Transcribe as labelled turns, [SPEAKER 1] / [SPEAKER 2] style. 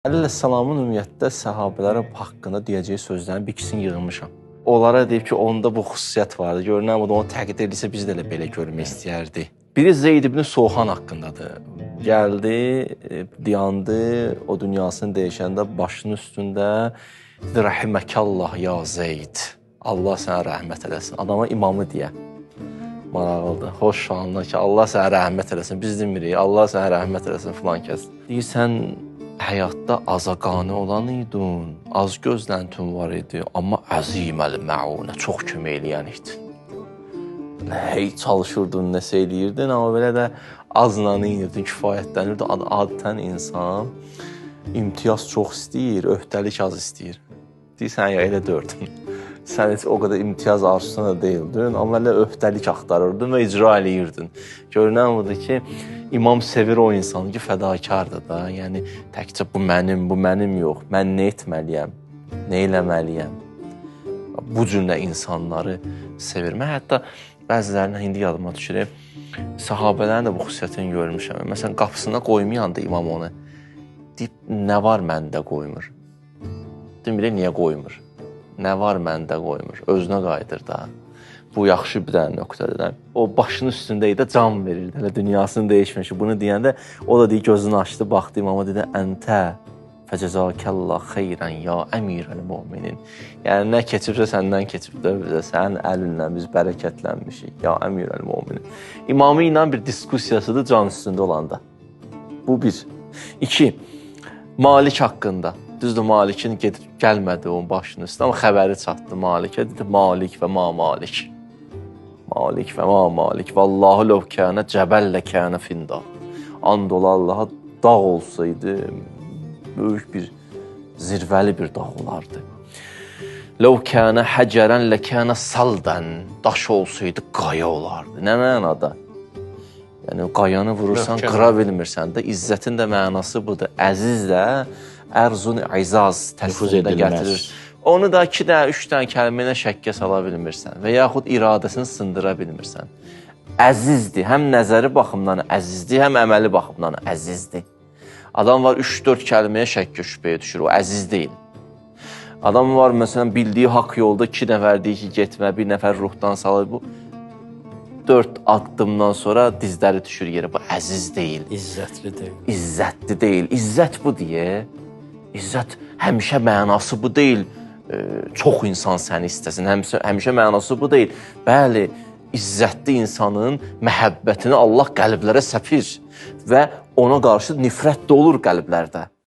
[SPEAKER 1] Əleyhissalamın ümumiyyətlə səhabələrə haqqında deyəcəyi sözlərin bir ikisini yığmışam. Onlara deyib ki, onda bu xüsusiyyət vardı. Görünən bunu təqdir edirsə biz də elə belə görmək istəyərdik. Biri Zeyd ibn Sohan haqqındadır. Gəldi, dayandı, o dünyasını dəyişəndə başının üstündə dedi, Rahiməkallah ya Zeyd. Allah sənə rəhmət eləsin. Adama imamı deyə. Maraqlıdır. Xoş şanlı ki, Allah sənə rəhmət eləsin. Biz demirik, Allah sənə rəhmət eləsin filan kəs. Deyirsən, həyatda azaqanı olan idin, az gözləntin var idi, amma əziməl məunə, çox kömək eləyən idin. Hey çalışırdın, nəsə eləyirdin, amma belə də azla inirdin, kifayətlənirdi. Adətən insan imtiyaz çox istəyir, öhdəlik az istəyir. Deyirsən, ya elə dördün. Sən heç o qədər imtiyaz arzusuna da deyildin, amma elə öhdəlik axtarırdın və icra eləyirdin. Görünən budur ki, İmam sevir o insanı ki, fədakardır da. Yəni, təkcə bu mənim yox. Mən nə etməliyəm, nə eləməliyəm? Bu cürlə insanları sevir. Mən hətta bəzilərinə indi yadıma düşür, sahabələrin də bu xüsusiyyətini görmüşəm. Məsələn, qapısına qoymayanda imam onu deyib, nə var məndə qoymur? Demirək, niyə qoymur? Nə var məndə qoymur? Özünə qayıdır da. Bu yaxşı bir dənə nöqtədir. O başının üstündə idi, can verirdi. Hələ dünyasını dəyişmiş. Bunu deyəndə o da deyir, gözünü açdı, baxdı imama dedi, Əntə fəcəzəkəllah xeyrən ya əmirəl müminin. Yəni, nə keçibsə səndən keçib də bizə, sənin əlinlə biz bərəkətlənmişik. Ya əmirəl müminin. İmamı ilə bir diskusiyasıdır can üstündə olanda. Bu bir. İki, Malik haqqında. Düzdür, Malikin gedib gəlmədi onun başının üstündə, amma xəbəri çatdı Malikə. Dedi, Malik və ma Malik. Malik və ma Malik. Vallahu ləv kənə cəbəllə kənə finda. And ola Allaha dağ olsaydı, böyük bir, zirvəli bir dağ olardı. Ləv kənə həcərən lə kənə saldən. Daş olsaydı, qaya olardı. Nə mənada? Yəni, qayanı vurursan, qıra bilmirsən də. İzzətin də mənası budur. Əziz də ərzun izaz təsirində gətirir. Onu da 2 dənə, 3 dənə kəlməylə şəkkə sala bilmirsən və yaxud iradəsini sındıra bilmirsən. Əzizdir, həm nəzəri baxımdan əzizdir, həm əməli baxımdan əzizdir. Adam var 3-4 kəlməyə şəkkə şübhəyə düşür, o əziz deyil. Adam var, məsələn, bildiyi haqq yolda 2 nəfər deyir ki, getmə, 1 nəfər ruhdan salır, bu 4 addımdan sonra dizləri düşür yerə, bu əziz deyil.
[SPEAKER 2] İzzətli deyil.
[SPEAKER 1] İzzətli deyil, İzzət bu deyə. İzzət həmişə mənası bu deyil, çox insan səni istəsin, həmişə mənası bu deyil. Bəli, İzzətli insanın məhəbbətini Allah qəlblərə səpir və ona qarşı nifrət də olur qəlblərdə.